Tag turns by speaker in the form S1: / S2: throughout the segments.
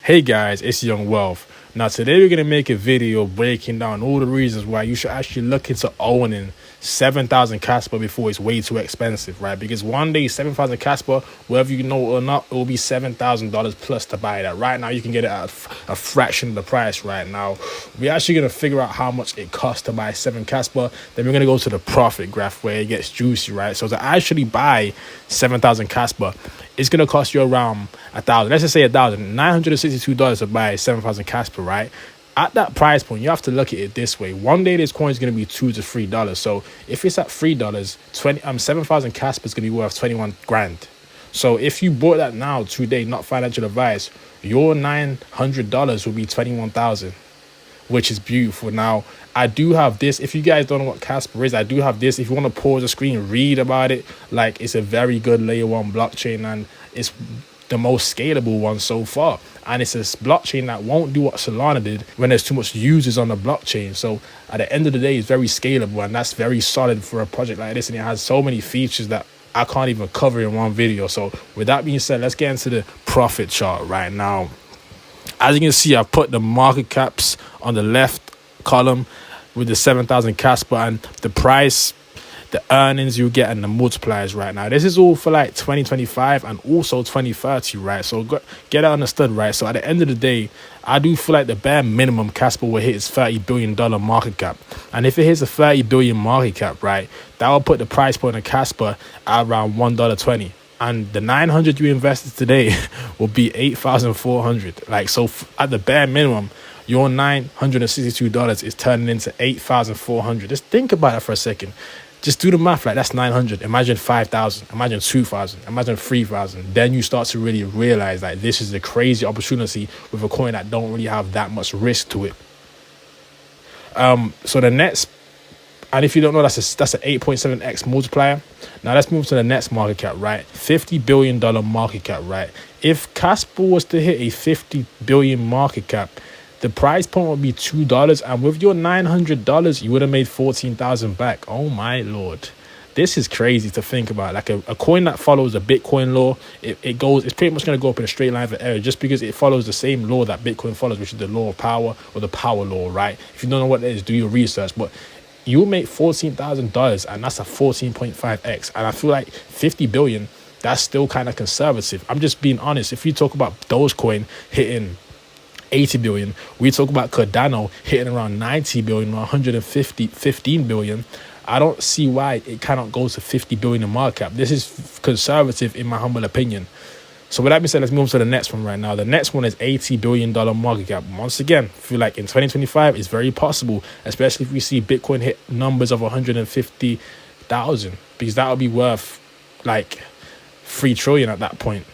S1: Hey guys, it's Young Wealth. Now today we're going to make a video breaking down all the reasons why you should actually look into owning 7,000 Kaspa before it's way too expensive, right? Because one day 7,000 Kaspa, whether you know or not, it will be $7,000 plus to buy that. Right now you can get it at a fraction of the price right now. We're actually going to figure out how much it costs to buy 7 Kaspa. Then we're going to go to the profit graph where it gets juicy, right? So to actually buy 7,000 Kaspa, it's going to cost you around $1,000. Let's just say $962 to buy 7,000 Kaspa, right? At that price point, you have to look at it this way. One day this coin is going to be $2 to $3. So if it's at $3, 7,000 Kaspa is going to be worth 21 grand. So if you bought that now today, not financial advice, your $900 will be 21,000, which is beautiful. Now, I do have this. If you guys don't know what Kaspa is, I do have this. If you want to pause the screen, read about it. Like, it's a very good layer 1 blockchain, and it's the most scalable one so far. And it's a blockchain that won't do what Solana did when there's too much users on the blockchain. So at the end of the day, it's very scalable, and that's very solid for a project like this. And it has so many features that I can't even cover in one video. So with that being said, let's get into the profit chart right now. As you can see, I've put the market caps on the left column with the 7,000 Kaspa and the price, the earnings you get, and the multipliers right now. This is all for like 2025 and also 2030, right? So get it understood, right? So at the end of the day, I do feel like the bare minimum Kaspa will hit its $30 billion market cap. And if it hits a 30 billion market cap, right, that will put the price point of Kaspa at around $1.20. And the 900 you invested today will be 8,400. Like, so at the bare minimum, your $962 is turning into 8,400. Just think about it for a second. Just do the math. Like, that's 900. Imagine 5,000. Imagine 2,000. Imagine 3,000. Then you start to really realize that this is a crazy opportunity with a coin that don't really have that much risk to it. So the next, and if you don't know, that's an 8.7x multiplier. Now let's move to the next market cap, right? $50 billion market cap, right? If Kaspa was to hit a 50 billion market cap, the price point would be $2, and with your $900, you would have made 14,000 back. Oh my lord, this is crazy to think about. Like a coin that follows the Bitcoin law, it's pretty much going to go up in a straight line for error, just because it follows the same law that Bitcoin follows, which is the law of power, or the power law, right? If you don't know what that is, do your research. But you'll make $14,000, and that's a 14.5x. And I feel like 50 billion, that's still kind of conservative. I'm just being honest. If you talk about Dogecoin hitting 80 billion, we talk about Cardano hitting around 90 billion or 15 billion. I don't see why it cannot go to 50 billion in market cap. This is conservative in my humble opinion. So with that being said, let's move to the next one right now. The next one is $80 billion market cap. Once again, I feel like in 2025, it's very possible, especially if we see Bitcoin hit numbers of 150,000, because that would be worth like 3 trillion at that point.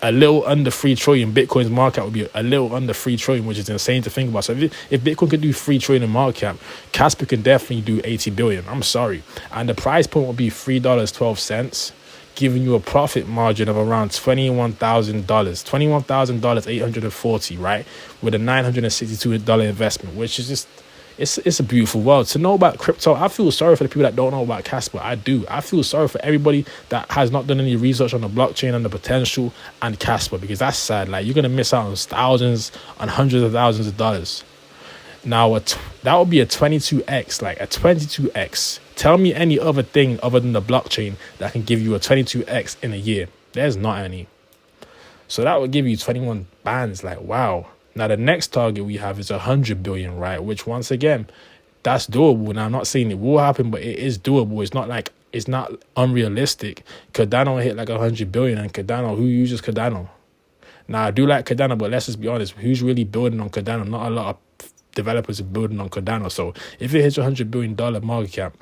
S1: A little under 3 trillion. Bitcoin's market cap would be a little under 3 trillion, which is insane to think about. So if Bitcoin could do 3 trillion in market cap, Kaspa can definitely do 80 billion. I'm sorry. And the price point will be $3.12, giving you a profit margin of around $21,840, right? With a $962 investment, which is just, it's a beautiful world. To know about crypto, I feel sorry for the people that don't know about Kaspa. I do. I feel sorry for everybody that has not done any research on the blockchain and the potential and Kaspa, because that's sad. Like, you're going to miss out on thousands and hundreds of thousands of dollars. Now, that would be a 22x, like a 22x. Tell me any other thing other than the blockchain that can give you a 22x in a year. There's not any. So that would give you 21 bands. Like, wow. Now, the next target we have is 100 billion, right? Which, once again, that's doable. Now, I'm not saying it will happen, but it is doable. It's not unrealistic. Cardano hit like 100 billion, and Cardano, who uses Cardano? Now, I do like Cardano, but let's just be honest. Who's really building on Cardano? Not a lot of developers are building on Cardano. So if it hits $100 billion market cap,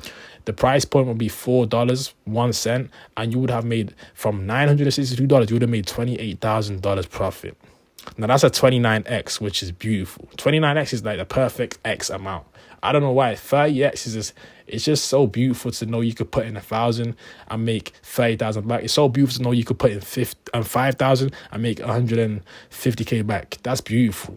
S1: the price point would be $4.01, and you would have made from $962, you would have made $28,000 profit. Now that's a 29x, which is beautiful. 29x is like the perfect X amount. I don't know why 30x is just, it's just so beautiful to know you could put in 1,000 and make 30,000 back. It's so beautiful to know you could put in 5,000 and make 150k back. That's beautiful.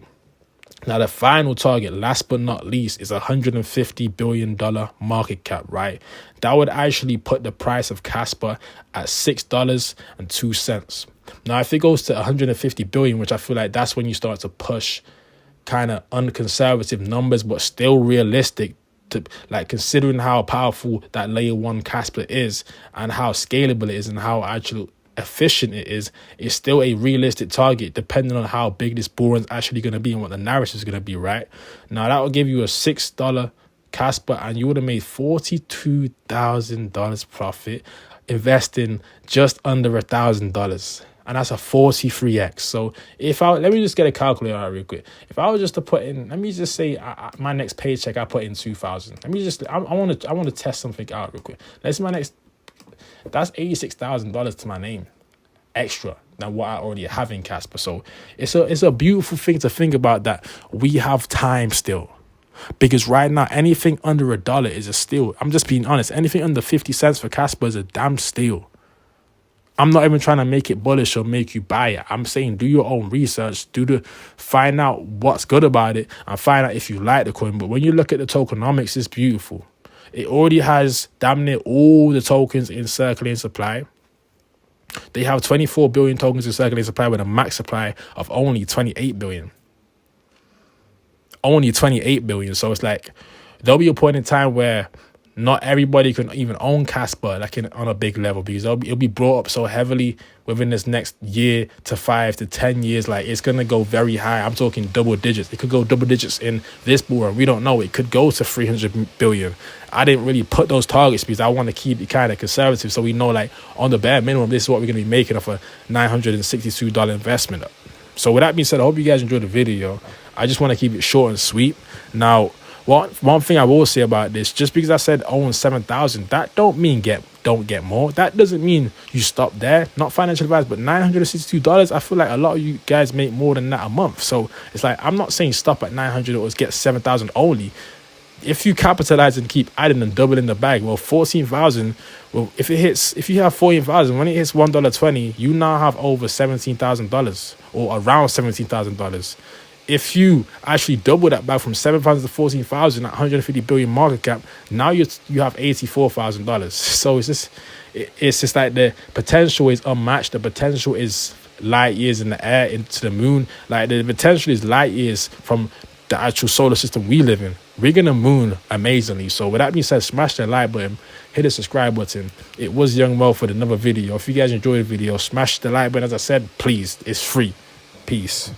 S1: Now, the final target, last but not least, is $150 billion market cap, right? That would actually put the price of Kaspa at $6.02. Now, if it goes to 150 billion, which I feel like that's when you start to push kind of unconservative numbers, but still realistic, to like considering how powerful that layer 1 Kaspa is and how scalable it is and how actually efficient it is, it's still a realistic target depending on how big this bull run's actually going to be and what the narrative is going to be, right? Now, that will give you a $6 Kaspa and you would have made $42,000 profit investing just under $1,000. And that's a 43x. So let me just get a calculator out real quick. If I was just to put in, let me just say my next paycheck, I put in 2,000. Let me just, I want to test something out real quick. That's $86,000 to my name, extra than what I already have in Kaspa. So it's a beautiful thing to think about, that we have time still. Because right now, anything under $1 is a steal. I'm just being honest. Anything under 50 cents for Kaspa is a damn steal. I'm not even trying to make it bullish or make you buy it. I'm saying do your own research, find out what's good about it and find out if you like the coin. But when you look at the tokenomics, it's beautiful. It already has damn near all the tokens in circulating supply. They have 24 billion tokens in circulating supply with a max supply of only 28 billion. Only 28 billion. So it's like there'll be a point in time where not everybody can even own Kaspa like on a big level, because it'll be brought up so heavily within this next year to 5 to 10 years. Like, it's going to go very high. I'm talking double digits. It could go double digits in this bull run. We don't know. It could go to 300 billion. I didn't really put those targets because I want to keep it kind of conservative, so we know, like, on the bare minimum, this is what we're going to be making off a $962 investment. So with that being said, I hope you guys enjoyed the video. I just want to keep it short and sweet. Now, one thing I will say about this, just because I said own 7,000, that don't mean don't get more. That doesn't mean you stop there. Not financial advice, but $962, I feel like a lot of you guys make more than that a month. So it's like, I'm not saying stop at 900 or get 7,000 only. If you capitalize and keep adding and doubling the bag, well, 14,000, well, if you have 14,000, when it hits $1.20, you now have over $17,000 or around $17,000. If you actually double that back from 7,000 to 14,000 at 150 billion market cap, now you have $84,000. So it's just like the potential is unmatched. The potential is light years in the air into the moon. Like, the potential is light years from the actual solar system we live in. We're gonna moon amazingly. So with that being said, smash that like button, hit the subscribe button. It was Young Wealth with another video. If you guys enjoyed the video, smash the like button. As I said, please, it's free. Peace.